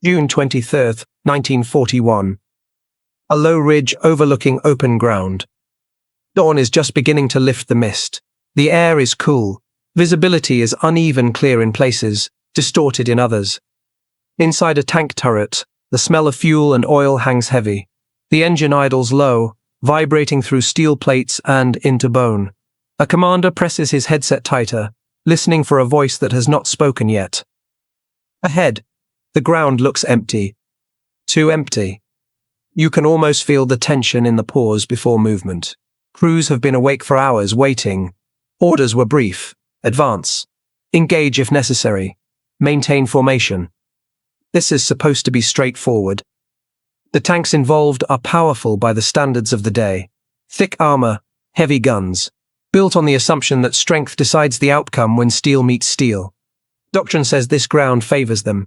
June 23rd, 1941. A low ridge overlooking open ground. Dawn is just beginning to lift the mist. The air is cool. Visibility is uneven, clear in places, distorted in others. Inside a tank turret, the smell of fuel and oil hangs heavy. The engine idles low, vibrating through steel plates and into bone. A commander presses his headset tighter, listening for a voice that has not spoken yet. Ahead, the ground looks empty. Too empty. You can almost feel the tension in the pause before movement. Crews have been awake for hours waiting. Orders were brief. Advance. Engage if necessary. Maintain formation. This is supposed to be straightforward. The tanks involved are powerful by the standards of the day. Thick armor, heavy guns, built on the assumption that strength decides the outcome when steel meets steel. Doctrine says this ground favors them.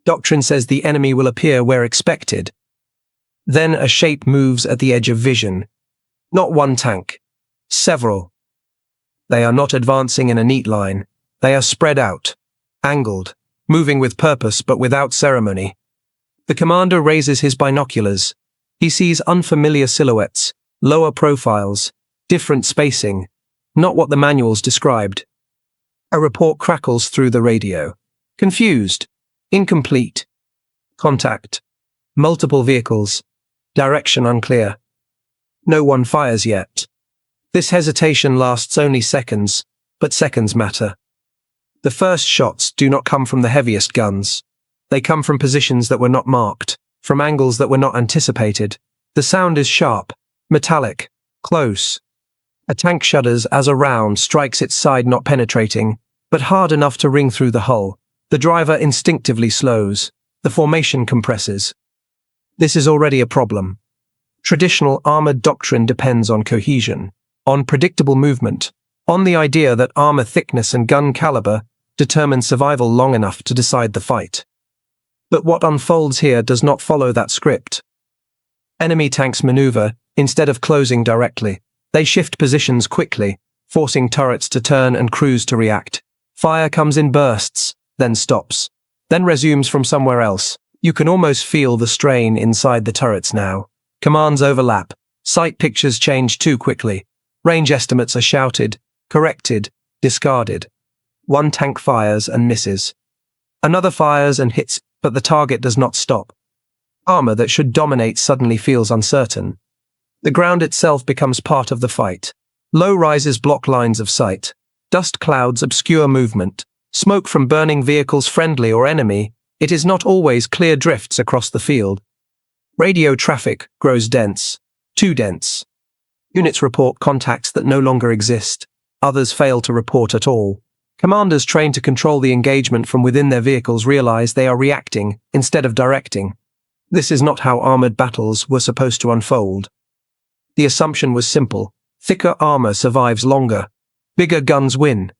Doctrine says the enemy will appear where expected. Then a shape moves at the edge of vision. Not one tank. Several. They are not advancing in a neat line. They are spread out, angled, moving with purpose but without ceremony. The commander raises his binoculars. He sees unfamiliar silhouettes, lower profiles, different spacing, not what the manuals described. A report crackles through the radio. Confused. Incomplete. Contact. Multiple vehicles. Direction unclear. No one fires yet. This hesitation lasts only seconds, but seconds matter. The first shots do not come from the heaviest guns. They come from positions that were not marked, from angles that were not anticipated. The sound is sharp, metallic, close. A tank shudders as a round strikes its side, not penetrating, but hard enough to ring through the hull. The driver instinctively slows. The formation compresses. This is already a problem. Traditional armored doctrine depends on cohesion, on predictable movement, on the idea that armor thickness and gun caliber determine survival long enough to decide the fight. But what unfolds here does not follow that script. Enemy tanks maneuver instead of closing directly. They shift positions quickly, forcing turrets to turn and crews to react. Fire comes in bursts, then stops, then resumes from somewhere else. You can almost feel the strain inside the turrets now. Commands overlap. Sight pictures change too quickly. Range estimates are shouted, corrected, discarded. One tank fires and misses. Another fires and hits, but the target does not stop. Armor that should dominate suddenly feels uncertain. The ground itself becomes part of the fight. Low rises block lines of sight. Dust clouds obscure movement. Smoke from burning vehicles, friendly or enemy. It is not always clear, drifts across the field. Radio traffic grows dense. Too dense. Units report contacts that no longer exist. Others fail to report at all. Commanders trained to control the engagement from within their vehicles realize they are reacting instead of directing. This is not how armored battles were supposed to unfold. The assumption was simple. Thicker armor survives longer. Bigger guns win.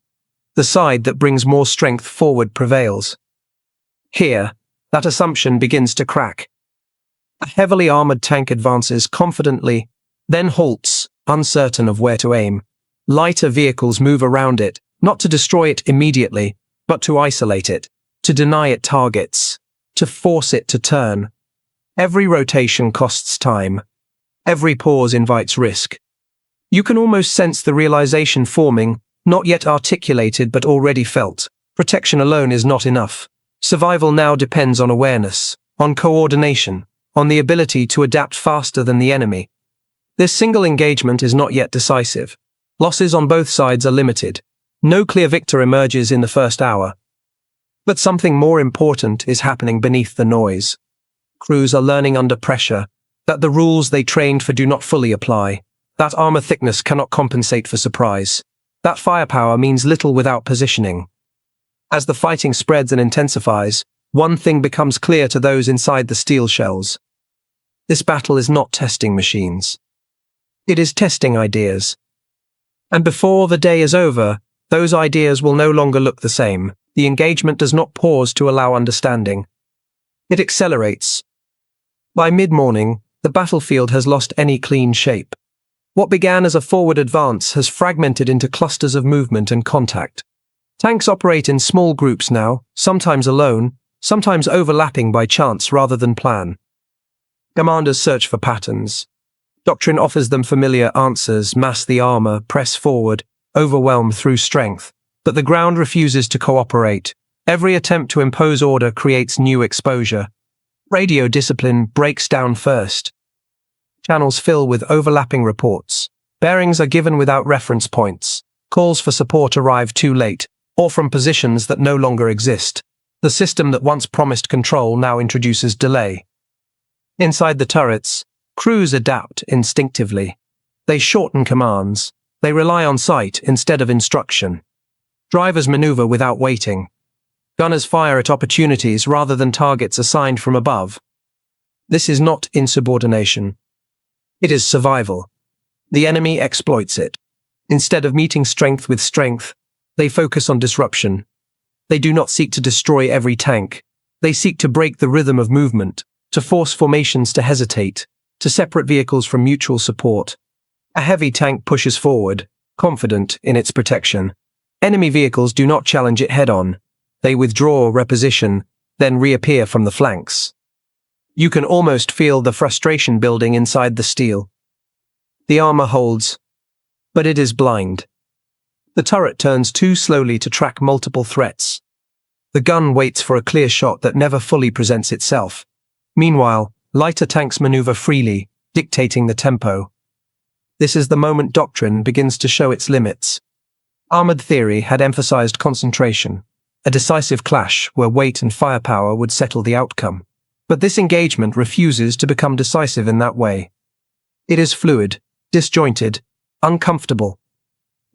The side that brings more strength forward prevails. Here, that assumption begins to crack. A heavily armored tank advances confidently, then halts, uncertain of where to aim. Lighter vehicles move around it, not to destroy it immediately, but to isolate it, to deny it targets, to force it to turn. Every rotation costs time. Every pause invites risk. You can almost sense the realization forming, not yet articulated but already felt. Protection alone is not enough. Survival now depends on awareness, on coordination, on the ability to adapt faster than the enemy. This single engagement is not yet decisive. Losses on both sides are limited. No clear victor emerges in the first hour. But something more important is happening beneath the noise. Crews are learning under pressure that the rules they trained for do not fully apply, that armor thickness cannot compensate for surprise, that firepower means little without positioning. As the fighting spreads and intensifies, one thing becomes clear to those inside the steel shells. This battle is not testing machines. It is testing ideas. And before the day is over, those ideas will no longer look the same. The engagement does not pause to allow understanding. It accelerates. By mid-morning, the battlefield has lost any clean shape. What began as a forward advance has fragmented into clusters of movement and contact. Tanks operate in small groups now, sometimes alone, sometimes overlapping by chance rather than plan. Commanders search for patterns. Doctrine offers them familiar answers: mass the armor, press forward, overwhelm through strength. But the ground refuses to cooperate. Every attempt to impose order creates new exposure. Radio discipline breaks down first. Channels fill with overlapping reports. Bearings are given without reference points. Calls for support arrive too late, or from positions that no longer exist. The system that once promised control now introduces delay. Inside the turrets, crews adapt instinctively. They shorten commands. They rely on sight instead of instruction. Drivers maneuver without waiting. Gunners fire at opportunities rather than targets assigned from above. This is not insubordination. It is survival. The enemy exploits it. Instead of meeting strength with strength, they focus on disruption. They do not seek to destroy every tank. They seek to break the rhythm of movement, to force formations to hesitate, to separate vehicles from mutual support. A heavy tank pushes forward, confident in its protection. Enemy vehicles do not challenge it head-on. They withdraw, reposition, then reappear from the flanks. You can almost feel the frustration building inside the steel. The armor holds, but it is blind. The turret turns too slowly to track multiple threats. The gun waits for a clear shot that never fully presents itself. Meanwhile, lighter tanks maneuver freely, dictating the tempo. This is the moment doctrine begins to show its limits. Armored theory had emphasized concentration, a decisive clash where weight and firepower would settle the outcome. But this engagement refuses to become decisive in that way. It is fluid, disjointed, uncomfortable.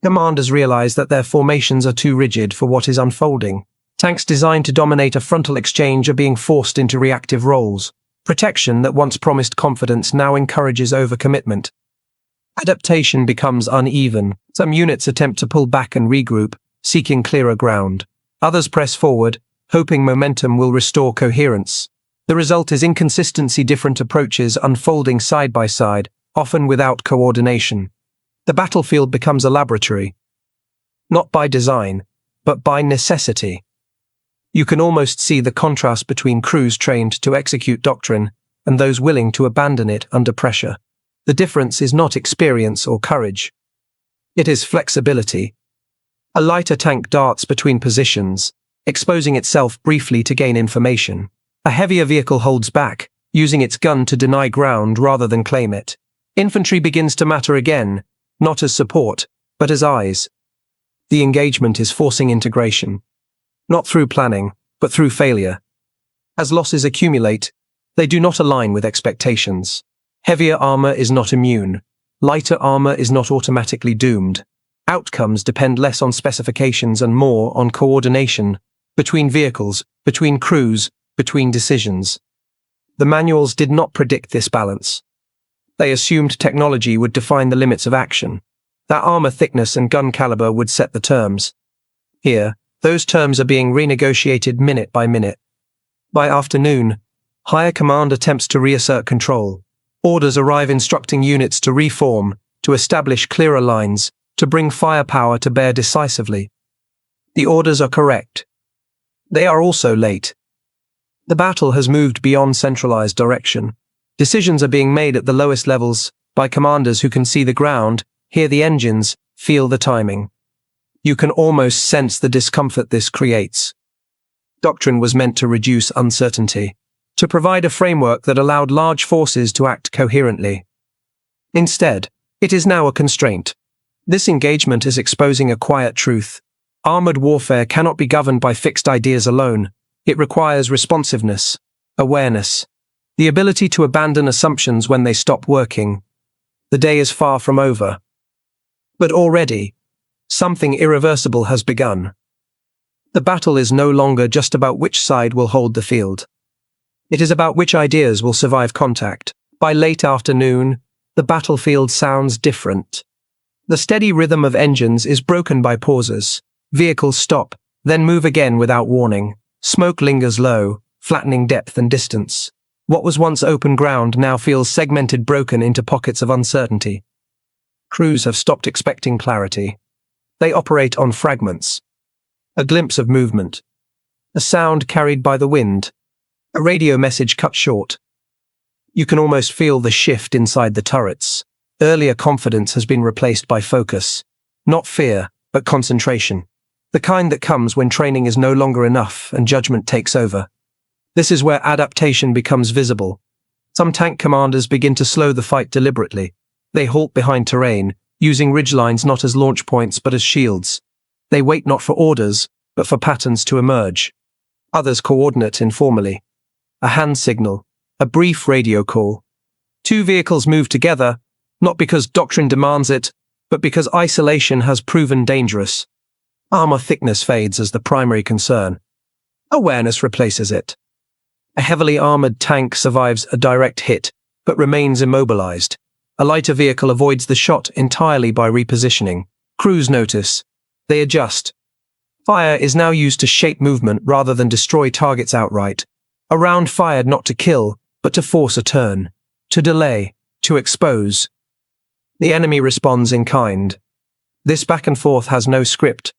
Commanders realize that their formations are too rigid for what is unfolding. Tanks designed to dominate a frontal exchange are being forced into reactive roles. Protection that once promised confidence now encourages overcommitment. Adaptation becomes uneven. Some units attempt to pull back and regroup, seeking clearer ground. Others press forward, hoping momentum will restore coherence. The result is inconsistency, different approaches unfolding side by side, often without coordination. The battlefield becomes a laboratory. Not by design, but by necessity. You can almost see the contrast between crews trained to execute doctrine and those willing to abandon it under pressure. The difference is not experience or courage. It is flexibility. A lighter tank darts between positions, exposing itself briefly to gain information. A heavier vehicle holds back, using its gun to deny ground rather than claim it. Infantry begins to matter again, not as support, but as eyes. The engagement is forcing integration. Not through planning, but through failure. As losses accumulate, they do not align with expectations. Heavier armor is not immune. Lighter armor is not automatically doomed. Outcomes depend less on specifications and more on coordination, between vehicles, between crews, between decisions. The manuals did not predict this balance. They assumed technology would define the limits of action, that armor thickness and gun caliber would set the terms. Here, those terms are being renegotiated minute by minute. By afternoon, higher command attempts to reassert control. Orders arrive instructing units to reform, to establish clearer lines, to bring firepower to bear decisively. The orders are correct. They are also late. The battle has moved beyond centralized direction. Decisions are being made at the lowest levels by commanders who can see the ground, hear the engines, feel the timing. You can almost sense the discomfort this creates. Doctrine was meant to reduce uncertainty, to provide a framework that allowed large forces to act coherently. Instead, it is now a constraint. This engagement is exposing a quiet truth. Armored warfare cannot be governed by fixed ideas alone. It requires responsiveness, awareness, the ability to abandon assumptions when they stop working. The day is far from over. But already, something irreversible has begun. The battle is no longer just about which side will hold the field. It is about which ideas will survive contact. By late afternoon, the battlefield sounds different. The steady rhythm of engines is broken by pauses. Vehicles stop, then move again without warning. Smoke lingers low, flattening depth and distance. What was once open ground now feels segmented, broken into pockets of uncertainty. Crews have stopped expecting clarity. They operate on fragments. A glimpse of movement. A sound carried by the wind. A radio message cut short. You can almost feel the shift inside the turrets. Earlier confidence has been replaced by focus. Not fear, but concentration. The kind that comes when training is no longer enough and judgment takes over. This is where adaptation becomes visible. Some tank commanders begin to slow the fight deliberately. They halt behind terrain, using ridgelines not as launch points but as shields. They wait not for orders, but for patterns to emerge. Others coordinate informally. A hand signal, a brief radio call. Two vehicles move together, not because doctrine demands it, but because isolation has proven dangerous. Armor thickness fades as the primary concern. Awareness replaces it. A heavily armored tank survives a direct hit, but remains immobilized. A lighter vehicle avoids the shot entirely by repositioning. Crews notice. They adjust. Fire is now used to shape movement rather than destroy targets outright. A round fired not to kill, but to force a turn. To delay. To expose. The enemy responds in kind. This back and forth has no script.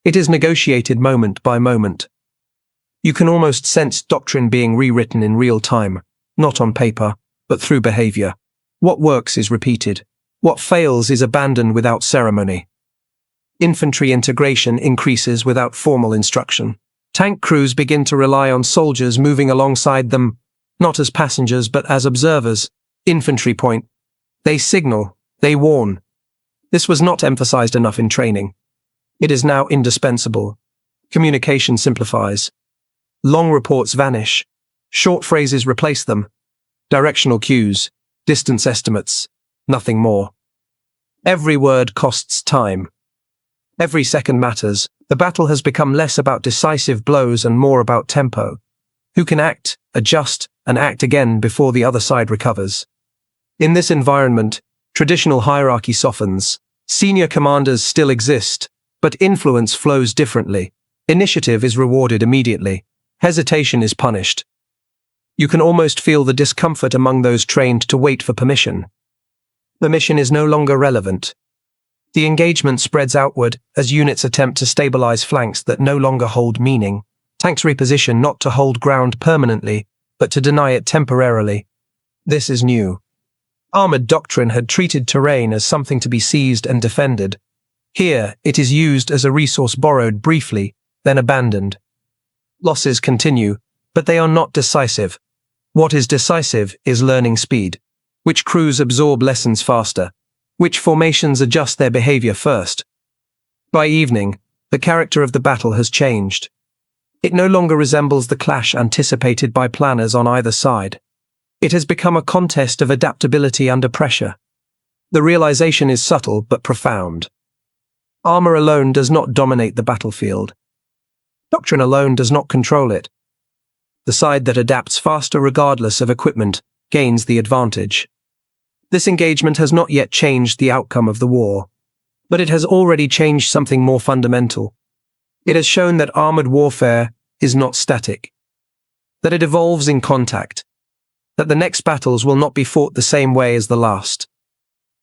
It is negotiated moment by moment. You can almost sense doctrine being rewritten in real time, not on paper, but through behavior. What works is repeated. What fails is abandoned without ceremony. Infantry integration increases without formal instruction. Tank crews begin to rely on soldiers moving alongside them, not as passengers but as observers. Infantry point. They signal. They warn. This was not emphasized enough in training. It is now indispensable. Communication simplifies. Long reports vanish. Short phrases replace them. Directional cues, distance estimates, nothing more. Every word costs time. Every second matters. The battle has become less about decisive blows and more about tempo. Who can act, adjust, and act again before the other side recovers? In this environment, traditional hierarchy softens. Senior commanders still exist, but influence flows differently. Initiative is rewarded immediately. Hesitation is punished. You can almost feel the discomfort among those trained to wait for permission. Permission is no longer relevant. The engagement spreads outward as units attempt to stabilize flanks that no longer hold meaning. Tanks reposition not to hold ground permanently, but to deny it temporarily. This is new. Armored doctrine had treated terrain as something to be seized and defended. Here, it is used as a resource borrowed briefly, then abandoned. Losses continue, but they are not decisive. What is decisive is learning speed. Which crews absorb lessons faster? Which formations adjust their behavior first? By evening, the character of the battle has changed. It no longer resembles the clash anticipated by planners on either side. It has become a contest of adaptability under pressure. The realization is subtle but profound. Armor alone does not dominate the battlefield. Doctrine alone does not control it. The side that adapts faster regardless of equipment gains the advantage. This engagement has not yet changed the outcome of the war, but it has already changed something more fundamental. It has shown that armored warfare is not static, that it evolves in contact, that the next battles will not be fought the same way as the last.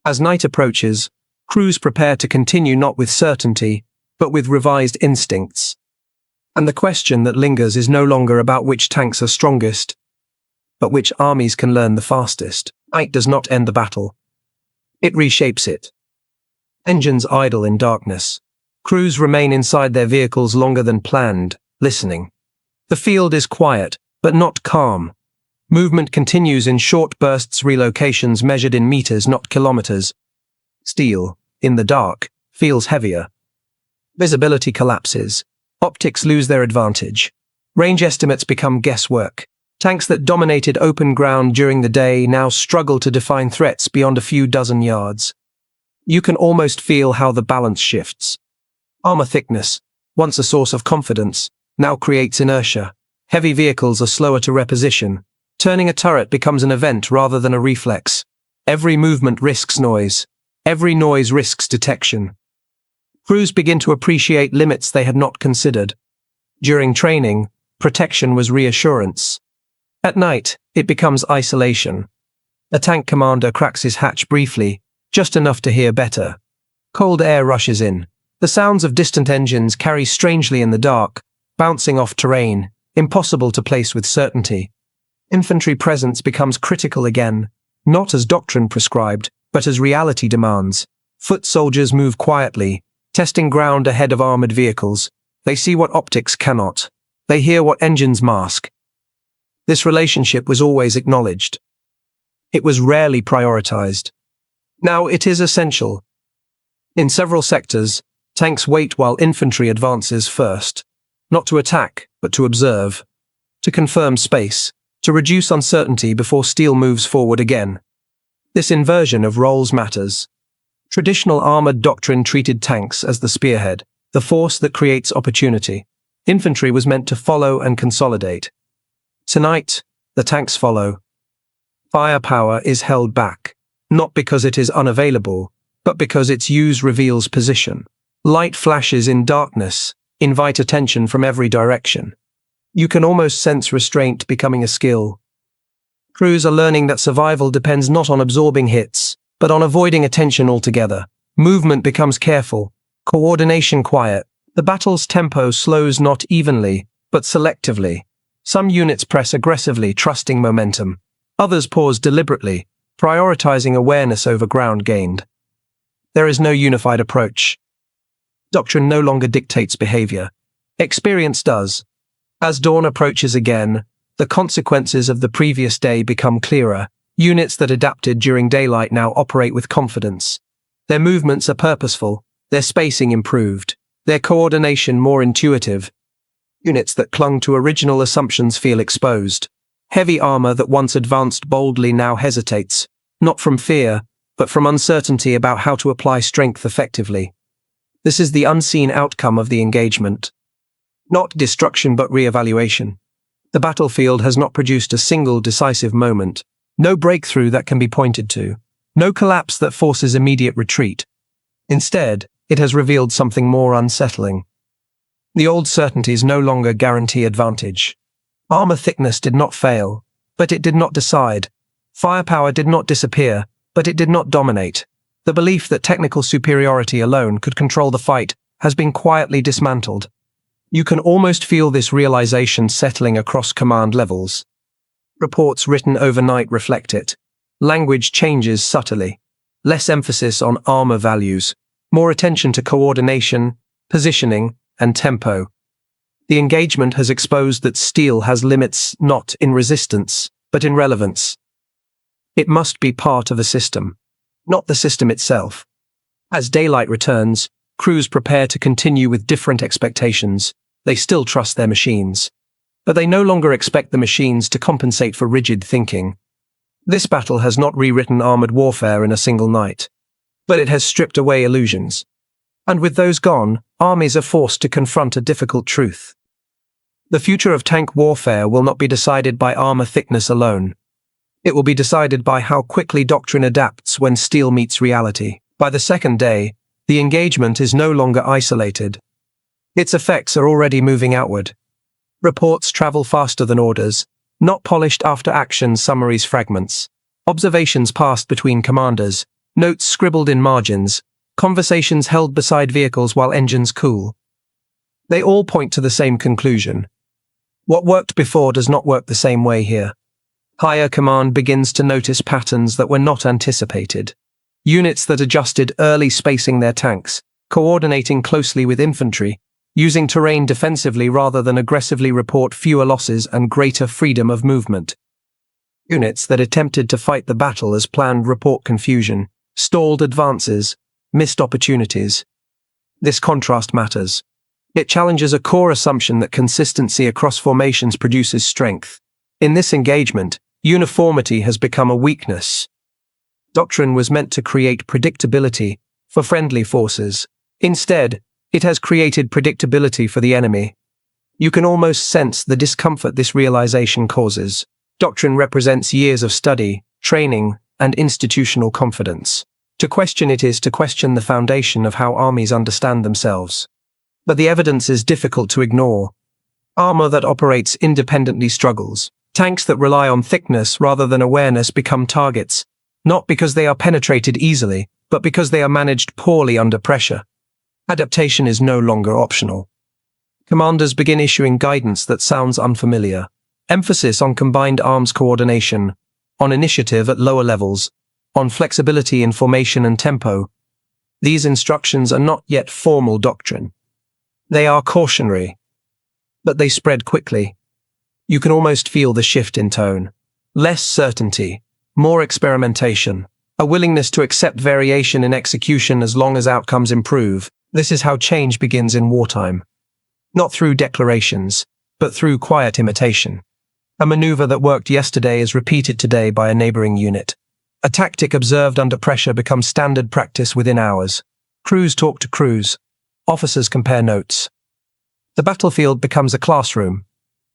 As night approaches, crews prepare to continue not with certainty, but with revised instincts. And the question that lingers is no longer about which tanks are strongest, but which armies can learn the fastest. Night does not end the battle. It reshapes it. Engines idle in darkness. Crews remain inside their vehicles longer than planned, listening. The field is quiet, but not calm. Movement continues in short bursts, relocations measured in meters, not kilometers. Steel, in the dark, feels heavier. Visibility collapses. Optics lose their advantage. Range estimates become guesswork. Tanks that dominated open ground during the day now struggle to define threats beyond a few dozen yards. You can almost feel how the balance shifts. Armor thickness, once a source of confidence, now creates inertia. Heavy vehicles are slower to reposition. Turning a turret becomes an event rather than a reflex. Every movement risks noise. Every noise risks detection. Crews begin to appreciate limits they had not considered. During training, protection was reassurance. At night, it becomes isolation. A tank commander cracks his hatch briefly, just enough to hear better. Cold air rushes in. The sounds of distant engines carry strangely in the dark, bouncing off terrain, impossible to place with certainty. Infantry presence becomes critical again, not as doctrine prescribed, but as reality demands. Foot soldiers move quietly, testing ground ahead of armored vehicles. They see what optics cannot. They hear what engines mask. This relationship was always acknowledged. It was rarely prioritized. Now it is essential. In several sectors, tanks wait while infantry advances first, not to attack, but to observe, to confirm space, to reduce uncertainty before steel moves forward again. This inversion of roles matters. Traditional armored doctrine treated tanks as the spearhead, the force that creates opportunity. Infantry was meant to follow and consolidate. Tonight, the tanks follow. Firepower is held back, not because it is unavailable, but because its use reveals position. Light flashes in darkness, invite attention from every direction. You can almost sense restraint becoming a skill. Crews are learning that survival depends not on absorbing hits, but on avoiding attention altogether. Movement becomes careful, coordination quiet. The battle's tempo slows not evenly, but selectively. Some units press aggressively, trusting momentum. Others pause deliberately, prioritizing awareness over ground gained. There is no unified approach. Doctrine no longer dictates behavior. Experience does. As dawn approaches again, the consequences of the previous day become clearer. Units that adapted during daylight now operate with confidence. Their movements are purposeful, their spacing improved, their coordination more intuitive. Units that clung to original assumptions feel exposed. Heavy armor that once advanced boldly now hesitates, not from fear, but from uncertainty about how to apply strength effectively. This is the unseen outcome of the engagement. Not destruction but re-evaluation. The battlefield has not produced a single decisive moment. No breakthrough that can be pointed to. No collapse that forces immediate retreat. Instead, it has revealed something more unsettling. The old certainties no longer guarantee advantage. Armor thickness did not fail, but it did not decide. Firepower did not disappear, but it did not dominate. The belief that technical superiority alone could control the fight has been quietly dismantled. You can almost feel this realization settling across command levels. Reports written overnight reflect it. Language changes subtly. Less emphasis on armor values, more attention to coordination, positioning, and tempo. The engagement has exposed that steel has limits not in resistance, but in relevance. It must be part of a system, not the system itself. As daylight returns, crews prepare to continue with different expectations. They still trust their machines, but they no longer expect the machines to compensate for rigid thinking. This battle has not rewritten armored warfare in a single night, but it has stripped away illusions. And with those gone, armies are forced to confront a difficult truth. The future of tank warfare will not be decided by armor thickness alone. It will be decided by how quickly doctrine adapts when steel meets reality. By the second day, the engagement is no longer isolated. Its effects are already moving outward. Reports travel faster than orders, not polished after-action summaries fragments. Observations passed between commanders, notes scribbled in margins, conversations held beside vehicles while engines cool. They all point to the same conclusion. What worked before does not work the same way here. Higher command begins to notice patterns that were not anticipated. Units that adjusted early spacing their tanks, coordinating closely with infantry, using terrain defensively rather than aggressively report fewer losses and greater freedom of movement. Units that attempted to fight the battle as planned report confusion, stalled advances, missed opportunities. This contrast matters. It challenges a core assumption that consistency across formations produces strength. In this engagement, uniformity has become a weakness. Doctrine was meant to create predictability for friendly forces. Instead, it has created predictability for the enemy. You can almost sense the discomfort this realization causes. Doctrine represents years of study, training, and institutional confidence. To question it is to question the foundation of how armies understand themselves. But the evidence is difficult to ignore. Armor that operates independently struggles. Tanks that rely on thickness rather than awareness become targets, not because they are penetrated easily, but because they are managed poorly under pressure. Adaptation is no longer optional. Commanders begin issuing guidance that sounds unfamiliar. Emphasis on combined arms coordination, on initiative at lower levels, on flexibility in formation and tempo. These instructions are not yet formal doctrine. They are cautionary, but they spread quickly. You can almost feel the shift in tone. Less certainty, more experimentation, a willingness to accept variation in execution as long as outcomes improve. This is how change begins in wartime. Not through declarations, but through quiet imitation. A maneuver that worked yesterday is repeated today by a neighboring unit. A tactic observed under pressure becomes standard practice within hours. Crews talk to crews. Officers compare notes. The battlefield becomes a classroom.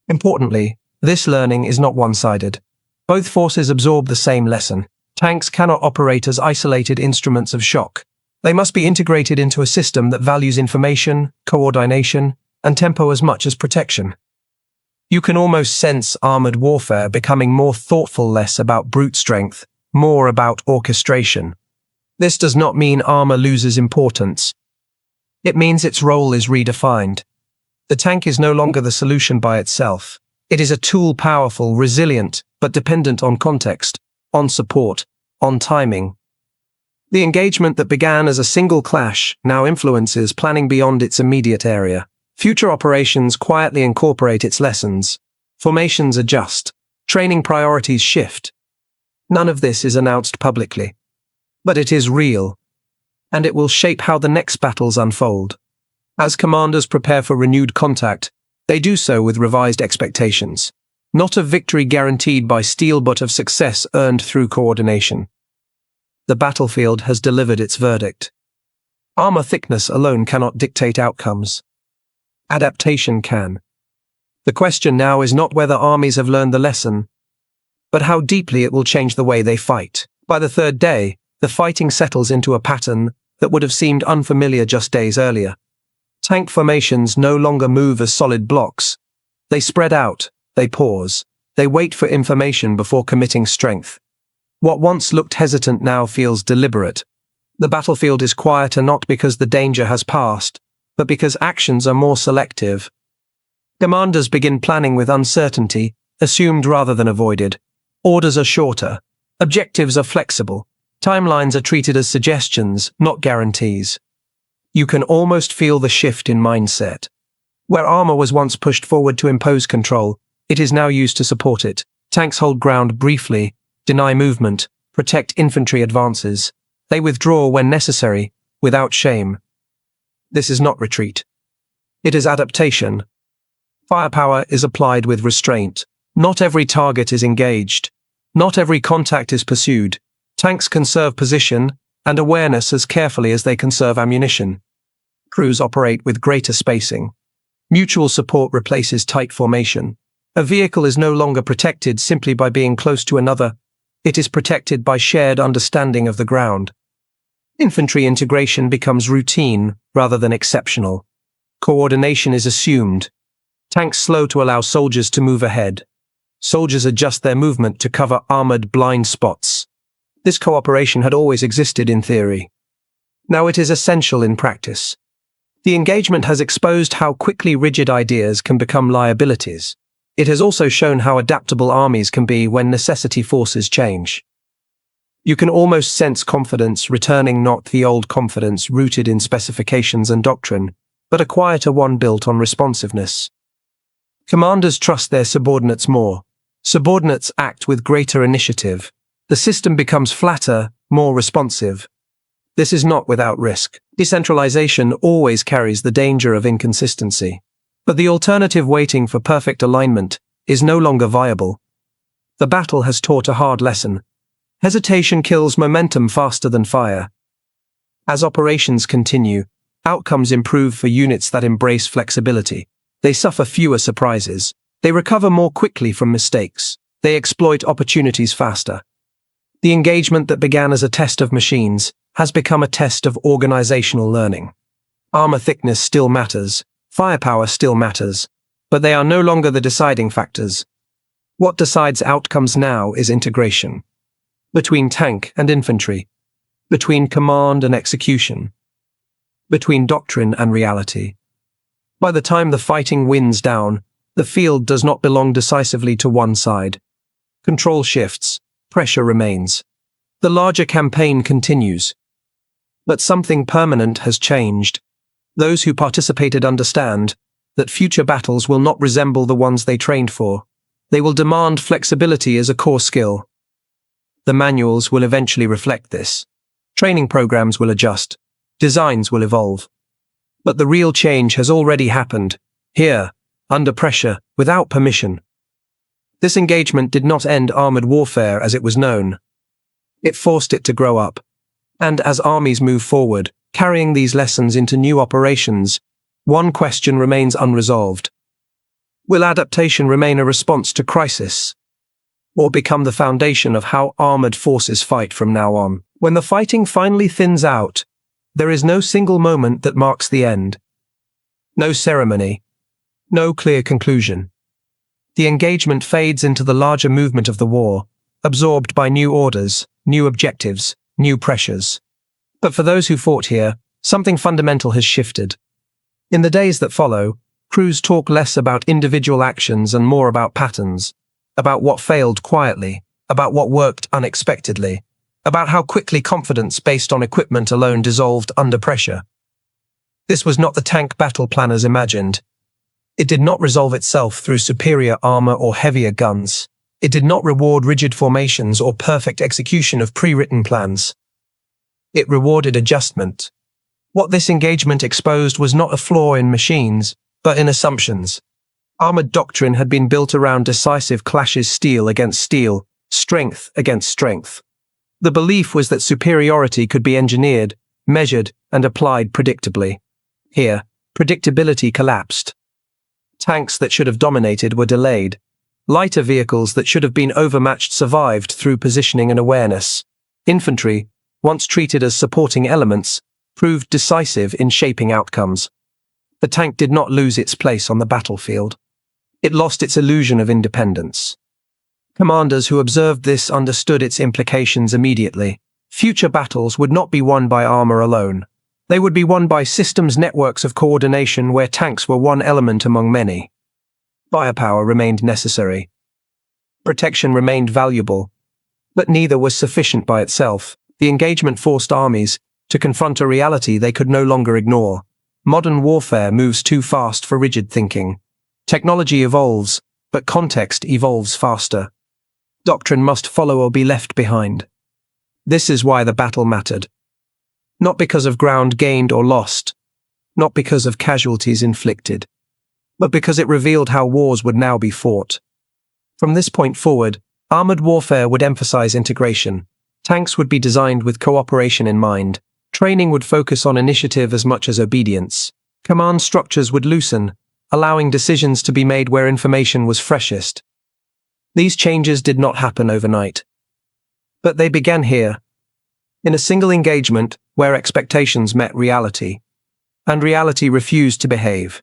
Importantly, this learning is not one-sided. Both forces absorb the same lesson. Tanks cannot operate as isolated instruments of shock. They must be integrated into a system that values information, coordination, and tempo as much as protection. You can almost sense armored warfare becoming more thoughtful, less about brute strength, more about orchestration. This does not mean armor loses importance. It means its role is redefined. The tank is no longer the solution by itself. It is a tool, powerful, resilient, but dependent on context, on support, on timing. The engagement that began as a single clash now influences planning beyond its immediate area. Future operations quietly incorporate its lessons. Formations adjust. Training priorities shift. None of this is announced publicly. But it is real, and it will shape how the next battles unfold. As commanders prepare for renewed contact, they do so with revised expectations. Not of victory guaranteed by steel, but of success earned through coordination. The battlefield has delivered its verdict. Armor thickness alone cannot dictate outcomes. Adaptation can. The question now is not whether armies have learned the lesson, but how deeply it will change the way they fight. By the third day, the fighting settles into a pattern that would have seemed unfamiliar just days earlier. Tank formations no longer move as solid blocks. They spread out, they pause, they wait for information before committing strength. What once looked hesitant now feels deliberate. The battlefield is quieter not because the danger has passed, but because actions are more selective. Commanders begin planning with uncertainty, assumed rather than avoided. Orders are shorter. Objectives are flexible. Timelines are treated as suggestions, not guarantees. You can almost feel the shift in mindset. Where armor was once pushed forward to impose control, it is now used to support it. Tanks hold ground briefly, deny movement, protect infantry advances. They withdraw when necessary, without shame. This is not retreat. It is adaptation. Firepower is applied with restraint. Not every target is engaged. Not every contact is pursued. Tanks conserve position and awareness as carefully as they conserve ammunition. Crews operate with greater spacing. Mutual support replaces tight formation. A vehicle is no longer protected simply by being close to another. It is protected by shared understanding of the ground. Infantry integration becomes routine rather than exceptional. Coordination is assumed. Tanks slow to allow soldiers to move ahead. Soldiers adjust their movement to cover armored blind spots. This cooperation had always existed in theory. Now it is essential in practice. The engagement has exposed how quickly rigid ideas can become liabilities. It has also shown how adaptable armies can be when necessity forces change. You can almost sense confidence returning, not the old confidence rooted in specifications and doctrine, but a quieter one built on responsiveness. Commanders trust their subordinates more. Subordinates act with greater initiative. The system becomes flatter, more responsive. This is not without risk. Decentralization always carries the danger of inconsistency. But the alternative, waiting for perfect alignment, is no longer viable. The battle has taught a hard lesson. Hesitation kills momentum faster than fire. As operations continue, outcomes improve for units that embrace flexibility. They suffer fewer surprises. They recover more quickly from mistakes. They exploit opportunities faster. The engagement that began as a test of machines has become a test of organizational learning. Armor thickness still matters. Firepower still matters. But they are no longer the deciding factors. What decides outcomes now is integration. Between tank and infantry, between command and execution, between doctrine and reality. By the time the fighting winds down, the field does not belong decisively to one side. Control shifts, pressure remains. The larger campaign continues. But something permanent has changed. Those who participated understand that future battles will not resemble the ones they trained for. They will demand flexibility as a core skill. The manuals will eventually reflect this. Training programs will adjust. Designs will evolve. But the real change has already happened, here, under pressure, without permission. This engagement did not end armored warfare as it was known. It forced it to grow up. And as armies move forward, carrying these lessons into new operations, one question remains unresolved. Will adaptation remain a response to crisis, or become the foundation of how armored forces fight from now on? When the fighting finally thins out, there is no single moment that marks the end. No ceremony. No clear conclusion. The engagement fades into the larger movement of the war, absorbed by new orders, new objectives, new pressures. But for those who fought here, something fundamental has shifted. In the days that follow, crews talk less about individual actions and more about patterns, about what failed quietly, about what worked unexpectedly, about how quickly confidence based on equipment alone dissolved under pressure. This was not the tank battle planners imagined. It did not resolve itself through superior armor or heavier guns. It did not reward rigid formations or perfect execution of pre-written plans. It rewarded adjustment. What this engagement exposed was not a flaw in machines, but in assumptions. Armored doctrine had been built around decisive clashes, steel against steel, strength against strength. The belief was that superiority could be engineered, measured, and applied predictably. Here, predictability collapsed. Tanks that should have dominated were delayed. Lighter vehicles that should have been overmatched survived through positioning and awareness. Infantry, once treated as supporting elements, proved decisive in shaping outcomes. The tank did not lose its place on the battlefield. It lost its illusion of independence. Commanders who observed this understood its implications immediately. Future battles would not be won by armor alone. They would be won by systems networks of coordination where tanks were one element among many. Firepower remained necessary. Protection remained valuable. But neither was sufficient by itself. The engagement forced armies to confront a reality they could no longer ignore. Modern warfare moves too fast for rigid thinking. Technology evolves, but context evolves faster. Doctrine must follow or be left behind. This is why the battle mattered. Not because of ground gained or lost, not because of casualties inflicted, but because it revealed how wars would now be fought. From this point forward, armored warfare would emphasize integration. Tanks would be designed with cooperation in mind. Training would focus on initiative as much as obedience. Command structures would loosen, allowing decisions to be made where information was freshest. These changes did not happen overnight. But they began here, in a single engagement where expectations met reality, and reality refused to behave.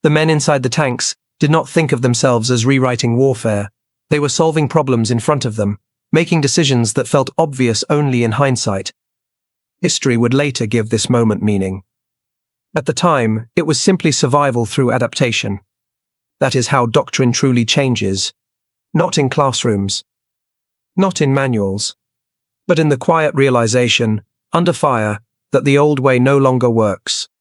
The men inside the tanks did not think of themselves as rewriting warfare. They were solving problems in front of them, making decisions that felt obvious only in hindsight. History would later give this moment meaning. At the time, it was simply survival through adaptation. That is how doctrine truly changes. Not in classrooms, not in manuals, but in the quiet realization, under fire, that the old way no longer works.